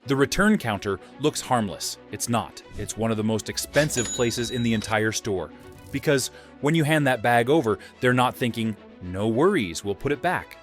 The return counter looks harmless. It's not. It's one of the most expensive places in the entire store. Because when you hand that bag over, they're not thinking, "No worries, we'll put it back."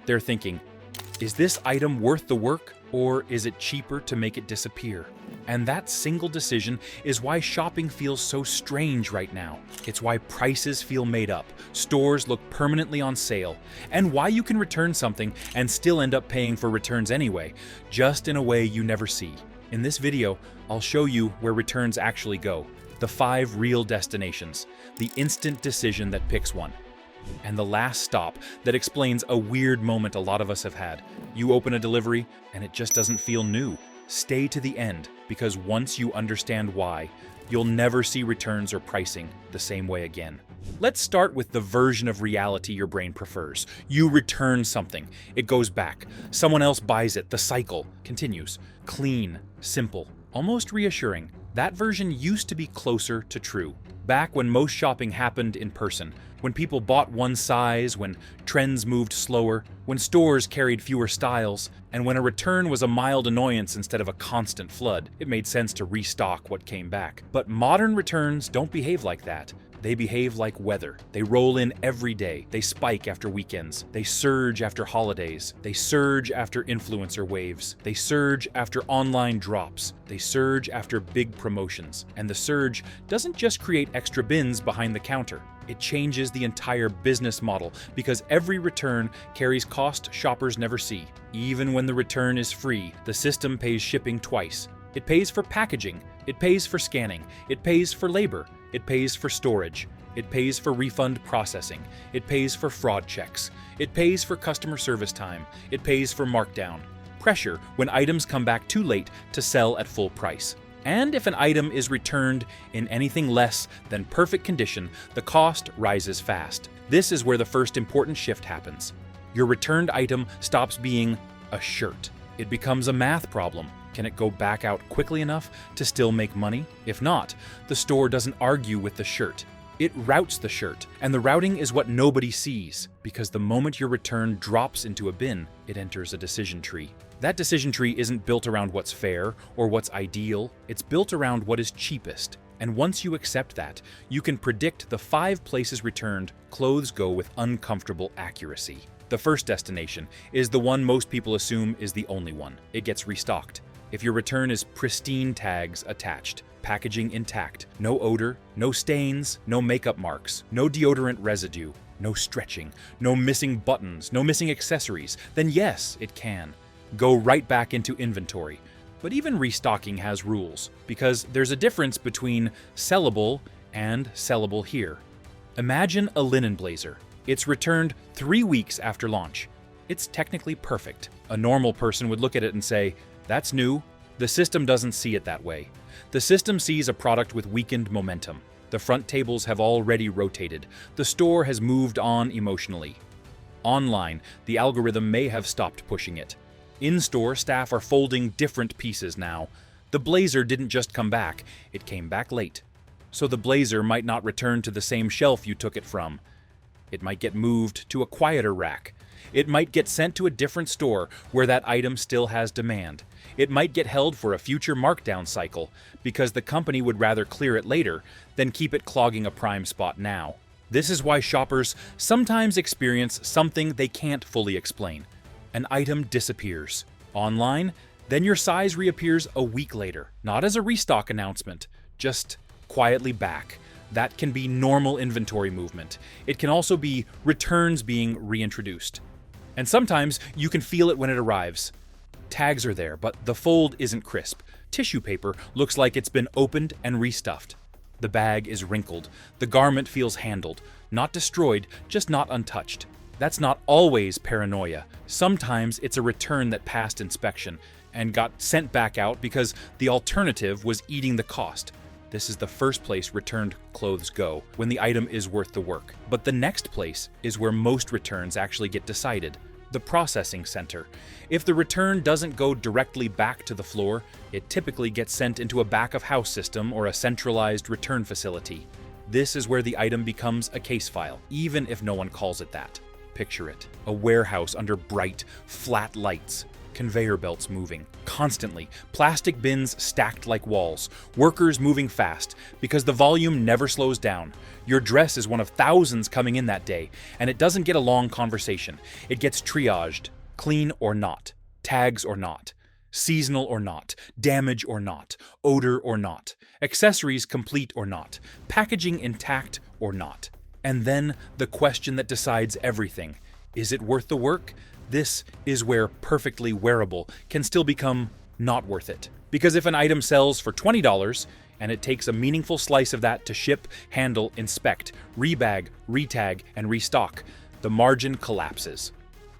They're thinking, "Is this item worth the work, or is it cheaper to make it disappear?" And that single decision is why shopping feels so strange right now. It's why prices feel made up, stores look permanently on sale, and why you can return something and still end up paying for returns anyway, just in a way you never see. In this video, I'll show you where returns actually go, the 5 real destinations, the instant decision that picks one, and the last stop that explains a weird moment a lot of us have had. You open a delivery and it just doesn't feel new. Stay to the end, because once you understand why, you'll never see returns or pricing the same way again. Let's start with the version of reality your brain prefers. You return something, it goes back, someone else buys it, the cycle continues. Clean, simple, almost reassuring. That version used to be closer to true. Back when most shopping happened in person, when people bought one size, when trends moved slower, when stores carried fewer styles, and when a return was a mild annoyance instead of a constant flood, it made sense to restock what came back. But modern returns don't behave like that. They behave like weather. They roll in every day. They spike after weekends. They surge after holidays. They surge after influencer waves. They surge after online drops. They surge after big promotions. And the surge doesn't just create extra bins behind the counter. It changes the entire business model because every return carries cost shoppers never see. Even when the return is free, the system pays shipping twice. It pays for packaging. It pays for scanning. It pays for labor. It pays for storage. It pays for refund processing. It pays for fraud checks. It pays for customer service time. It pays for markdown. Pressure when items come back too late to sell at full price. And if an item is returned in anything less than perfect condition, the cost rises fast. This is where the first important shift happens. Your returned item stops being a shirt. It becomes a math problem. Can it go back out quickly enough to still make money? If not, the store doesn't argue with the shirt. It routes the shirt, and the routing is what nobody sees, because the moment your return drops into a bin, it enters a decision tree. That decision tree isn't built around what's fair or what's ideal, it's built around what is cheapest. And once you accept that, you can predict the 5 places returned clothes go with uncomfortable accuracy. The first destination is the one most people assume is the only one. It gets restocked. If your return is pristine tags attached, packaging intact, no odor, no stains, no makeup marks, no deodorant residue, no stretching, no missing buttons, no missing accessories, then yes, it can go right back into inventory. But even restocking has rules, because there's a difference between sellable and sellable here. Imagine a linen blazer. It's returned 3 weeks after launch. It's technically perfect. A normal person would look at it and say, "That's new." The system doesn't see it that way. The system sees a product with weakened momentum. The front tables have already rotated. The store has moved on emotionally. Online, the algorithm may have stopped pushing it. In-store, staff are folding different pieces now. The blazer didn't just come back, it came back late. So the blazer might not return to the same shelf you took it from. It might get moved to a quieter rack. It might get sent to a different store where that item still has demand. It might get held for a future markdown cycle because the company would rather clear it later than keep it clogging a prime spot now. This is why shoppers sometimes experience something they can't fully explain. An item disappears. Online, then your size reappears a week later, not as a restock announcement, just quietly back. That can be normal inventory movement. It can also be returns being reintroduced. And sometimes you can feel it when it arrives. Tags are there, but the fold isn't crisp. Tissue paper looks like it's been opened and restuffed. The bag is wrinkled. The garment feels handled. Not destroyed, just not untouched. That's not always paranoia. Sometimes it's a return that passed inspection and got sent back out because the alternative was eating the cost. This is the first place returned clothes go, when the item is worth the work. But the next place is where most returns actually get decided. The processing center. If the return doesn't go directly back to the floor, it typically gets sent into a back-of-house system or a centralized return facility. This is where the item becomes a case file, even if no one calls it that. Picture it, a warehouse under bright, flat lights. conveyor belts moving, constantly, plastic bins stacked like walls, workers moving fast, because the volume never slows down. Your dress is one of thousands coming in that day, and it doesn't get a long conversation. It gets triaged, clean or not, tags or not, seasonal or not, damage or not, odor or not, accessories complete or not, packaging intact or not. And then the question that decides everything: is it worth the work? This is where perfectly wearable can still become not worth it. Because if an item sells for $20 and it takes a meaningful slice of that to ship, handle, inspect, rebag, retag, and restock, the margin collapses.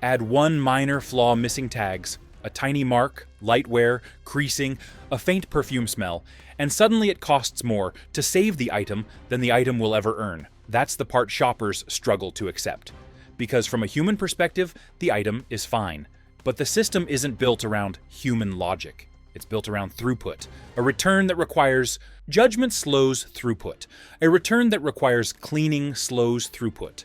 Add one minor flaw: missing tags, a tiny mark, light wear, creasing, a faint perfume smell, and suddenly it costs more to save the item than the item will ever earn. That's the part shoppers struggle to accept. Because from a human perspective, the item is fine. But the system isn't built around human logic. It's built around throughput. A return that requires judgment slows throughput. A return that requires cleaning slows throughput.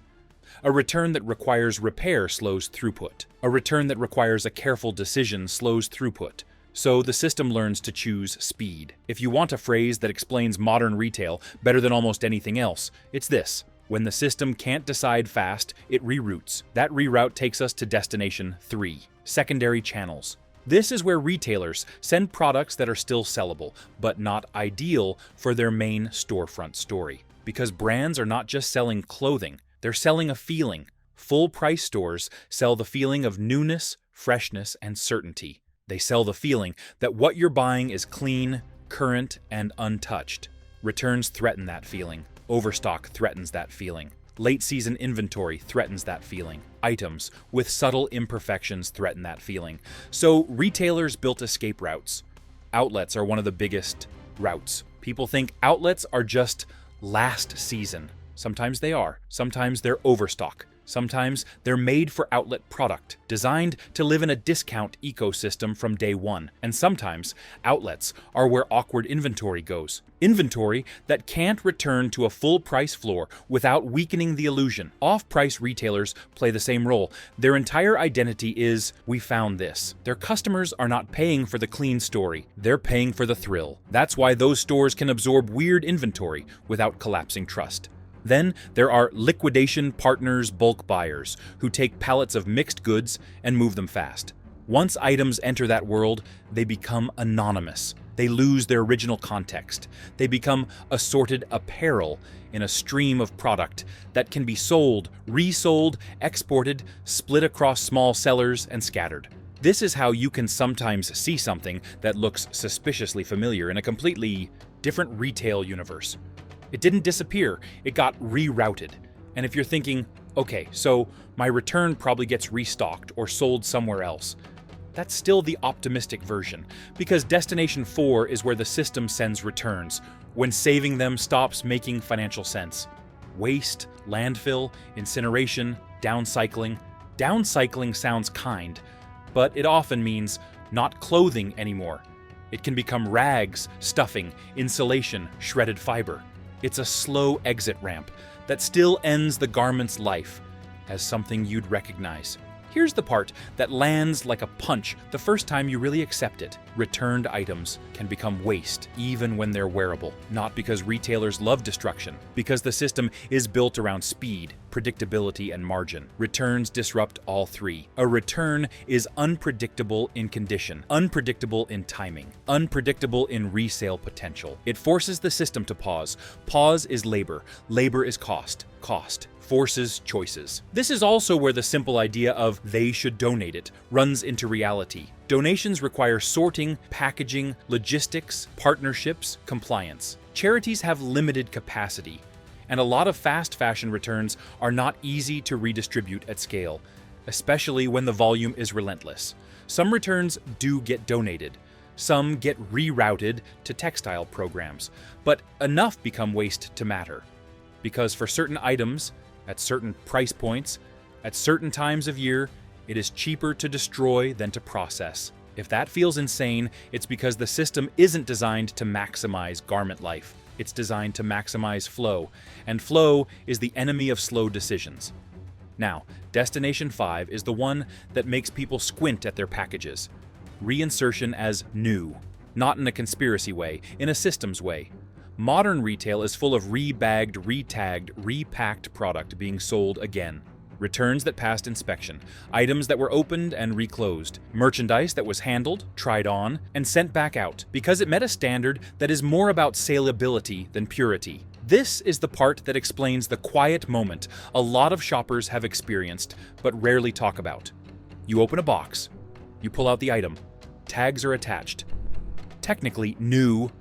A return that requires repair slows throughput. A return that requires a careful decision slows throughput. So the system learns to choose speed. If you want a phrase that explains modern retail better than almost anything else, it's this: when the system can't decide fast, it reroutes. That reroute takes us to destination 3, secondary channels. This is where retailers send products that are still sellable, but not ideal for their main storefront story. Because brands are not just selling clothing, they're selling a feeling. Full-price stores sell the feeling of newness, freshness, and certainty. They sell the feeling that what you're buying is clean, current, and untouched. Returns threaten that feeling. Overstock threatens that feeling. Late-season inventory threatens that feeling. Items with subtle imperfections threaten that feeling. So retailers built escape routes. Outlets are one of the biggest routes. People think outlets are just last season. Sometimes they are. Sometimes they're overstock. Sometimes they're made for outlet product, designed to live in a discount ecosystem from day one. And sometimes outlets are where awkward inventory goes. Inventory that can't return to a full-price floor without weakening the illusion. Off-price retailers play the same role. Their entire identity is, we found this. Their customers are not paying for the clean story. They're paying for the thrill. That's why those stores can absorb weird inventory without collapsing trust. Then there are liquidation partners, bulk buyers, who take pallets of mixed goods and move them fast. Once items enter that world, they become anonymous. They lose their original context. They become assorted apparel in a stream of product that can be sold, resold, exported, split across small sellers, and scattered. This is how you can sometimes see something that looks suspiciously familiar in a completely different retail universe. It didn't disappear, it got rerouted. And if you're thinking, okay, so my return probably gets restocked or sold somewhere else, that's still the optimistic version, because Destination 4 is where the system sends returns, when saving them stops making financial sense. Waste, landfill, incineration, downcycling. Downcycling sounds kind, but it often means not clothing anymore. It can become rags, stuffing, insulation, shredded fiber. It's a slow exit ramp that still ends the garment's life as something you'd recognize. Here's the part that lands like a punch the first time you really accept it. Returned items can become waste even when they're wearable. Not because retailers love destruction, because the system is built around speed, predictability, and margin. Returns disrupt all three. A return is unpredictable in condition, unpredictable in timing, unpredictable in resale potential. It forces the system to pause. Pause is labor. Labor is cost. Cost forces choices. This is also where the simple idea of "they should donate it" runs into reality. Donations require sorting, packaging, logistics, partnerships, compliance. Charities have limited capacity, and a lot of fast fashion returns are not easy to redistribute at scale, especially when the volume is relentless. Some returns do get donated. Some get rerouted to textile programs, but enough become waste to matter. Because for certain items, at certain price points, at certain times of year, it is cheaper to destroy than to process. If that feels insane, it's because the system isn't designed to maximize garment life. It's designed to maximize flow, and flow is the enemy of slow decisions. Now, Destination 5 is the one that makes people squint at their packages. Reinsertion as new. Not in a conspiracy way, in a systems way. Modern retail is full of rebagged, retagged, repacked product being sold again. Returns that passed inspection, items that were opened and reclosed, merchandise that was handled, tried on, and sent back out because it met a standard that is more about saleability than purity. This is the part that explains the quiet moment a lot of shoppers have experienced but rarely talk about. You open a box, you pull out the item, tags are attached. Technically new,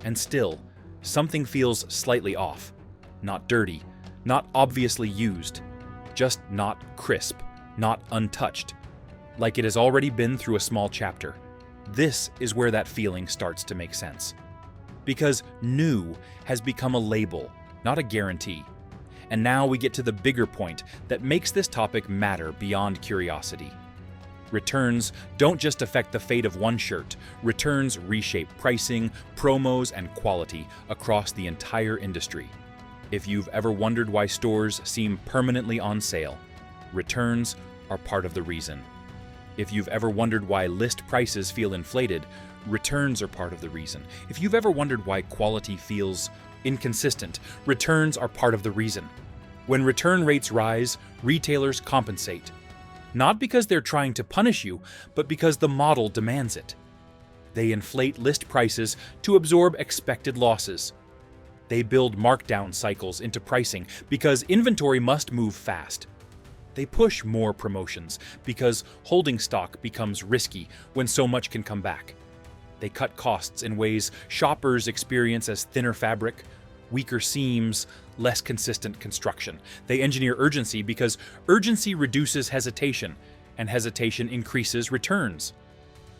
and still, something feels slightly off. Not dirty, not obviously used, just not crisp, not untouched, like it has already been through a small chapter. This is where that feeling starts to make sense. Because new has become a label, not a guarantee. And now we get to the bigger point that makes this topic matter beyond curiosity. Returns don't just affect the fate of one shirt. Returns reshape pricing, promos, and quality across the entire industry. If you've ever wondered why stores seem permanently on sale, returns are part of the reason. If you've ever wondered why list prices feel inflated, returns are part of the reason. If you've ever wondered why quality feels inconsistent, returns are part of the reason. When return rates rise, retailers compensate. Not because they're trying to punish you, but because the model demands it. They inflate list prices to absorb expected losses. They build markdown cycles into pricing because inventory must move fast. They push more promotions because holding stock becomes risky when so much can come back. They cut costs in ways shoppers experience as thinner fabric, weaker seams, less consistent construction. They engineer urgency because urgency reduces hesitation, and hesitation increases returns.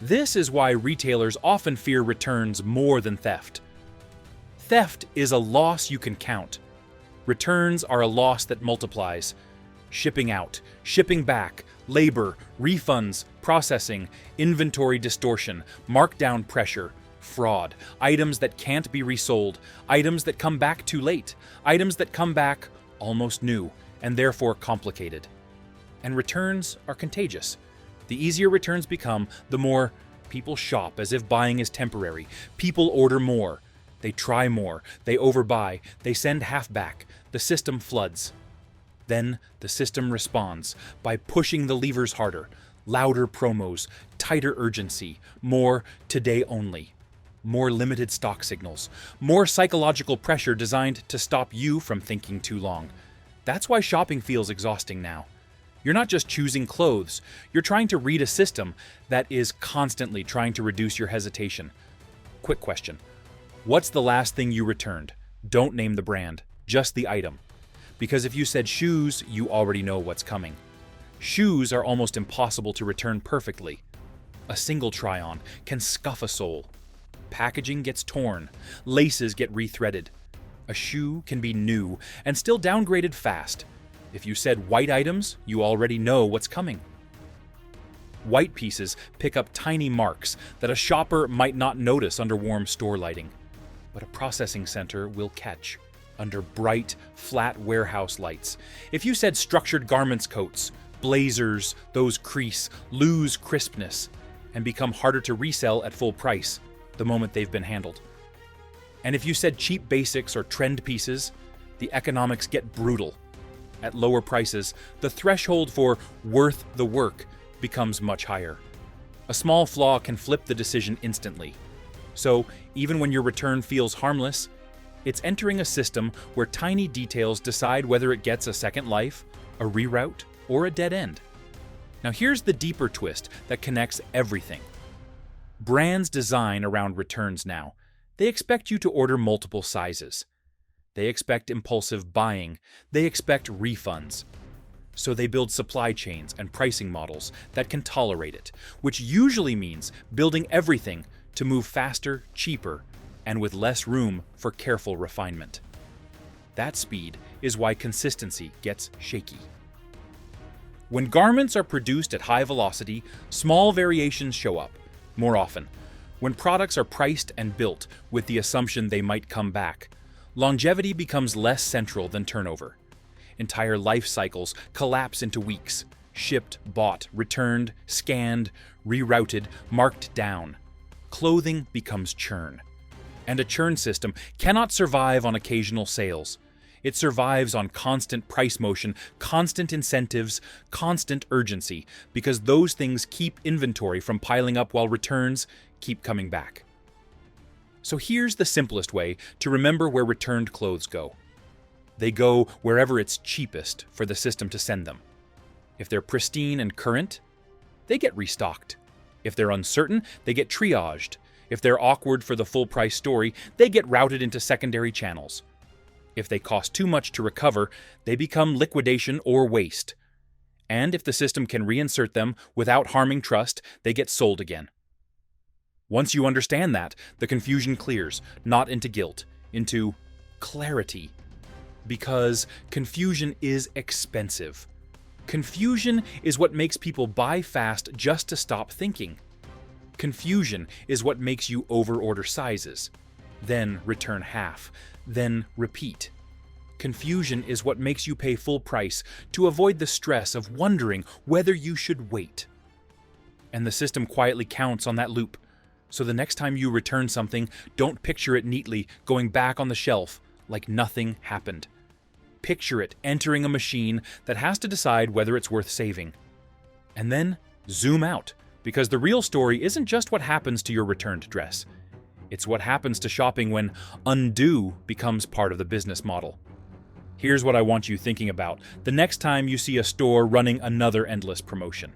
This is why retailers often fear returns more than theft. Theft is a loss you can count. Returns are a loss that multiplies. Shipping out, shipping back, labor, refunds, processing, inventory distortion, markdown pressure, fraud, items that can't be resold, items that come back too late, items that come back almost new, and therefore complicated. And returns are contagious. The easier returns become, the more people shop as if buying is temporary. People order more. They try more. They overbuy. They send half back. The system floods. Then the system responds by pushing the levers harder, louder promos, tighter urgency, more today only. More limited stock signals, more psychological pressure designed to stop you from thinking too long. That's why shopping feels exhausting now. You're not just choosing clothes, you're trying to read a system that is constantly trying to reduce your hesitation. Quick question. What's the last thing you returned? Don't name the brand, just the item. Because if you said shoes, you already know what's coming. Shoes are almost impossible to return perfectly. A single try-on can scuff a sole. Packaging gets torn, laces get rethreaded. A shoe can be new and still downgraded fast. If you said white items, you already know what's coming. White pieces pick up tiny marks that a shopper might not notice under warm store lighting, but a processing center will catch under bright, flat warehouse lights. If you said structured garments coats, blazers, those crease, lose crispness, and become harder to resell at full price the moment they've been handled. And if you said cheap basics or trend pieces, the economics get brutal. At lower prices, the threshold for worth the work becomes much higher. A small flaw can flip the decision instantly. So, even when your return feels harmless, it's entering a system where tiny details decide whether it gets a second life, a reroute, or a dead end. Now here's the deeper twist that connects everything. Brands design around returns now. They expect you to order multiple sizes. They expect impulsive buying. They expect refunds. So they build supply chains and pricing models that can tolerate it, which usually means building everything to move faster, cheaper, and with less room for careful refinement. That speed is why consistency gets shaky. When garments are produced at high velocity, small variations show up more often. When products are priced and built with the assumption they might come back, longevity becomes less central than turnover. Entire life cycles collapse into weeks. Shipped, bought, returned, scanned, rerouted, marked down. Clothing becomes churn. And a churn system cannot survive on occasional sales. It survives on constant price motion, constant incentives, constant urgency, because those things keep inventory from piling up while returns keep coming back. So here's the simplest way to remember where returned clothes go. They go wherever it's cheapest for the system to send them. If they're pristine and current, they get restocked. If they're uncertain, they get triaged. If they're awkward for the full-price story, they get routed into secondary channels. If they cost too much to recover, they become liquidation or waste. And if the system can reinsert them without harming trust, they get sold again. Once you understand that, the confusion clears, not into guilt, into clarity. Because confusion is expensive. Confusion is what makes people buy fast just to stop thinking. Confusion is what makes you overorder sizes, then return half, then repeat. Confusion is what makes you pay full price to avoid the stress of wondering whether you should wait. And the system quietly counts on that loop. So the next time you return something, don't picture it neatly going back on the shelf like nothing happened. Picture it entering a machine that has to decide whether it's worth saving. And then zoom out, because the real story isn't just what happens to your returned dress. It's what happens to shopping when undo becomes part of the business model. Here's what I want you thinking about the next time you see a store running another endless promotion.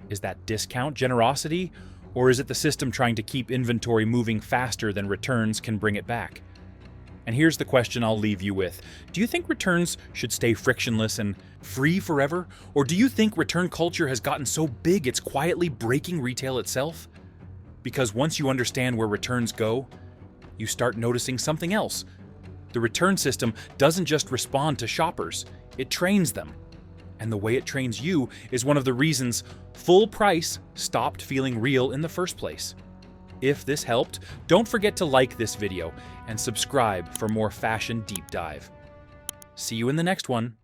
Is that discount generosity, or is it the system trying to keep inventory moving faster than returns can bring it back? And here's the question I'll leave you with. Do you think returns should stay frictionless and free forever? Or do you think return culture has gotten so big it's quietly breaking retail itself? Because once you understand where returns go, you start noticing something else. The return system doesn't just respond to shoppers, it trains them. And the way it trains you is one of the reasons full price stopped feeling real in the first place. If this helped, don't forget to like this video and subscribe for more fashion deep dive. See you in the next one.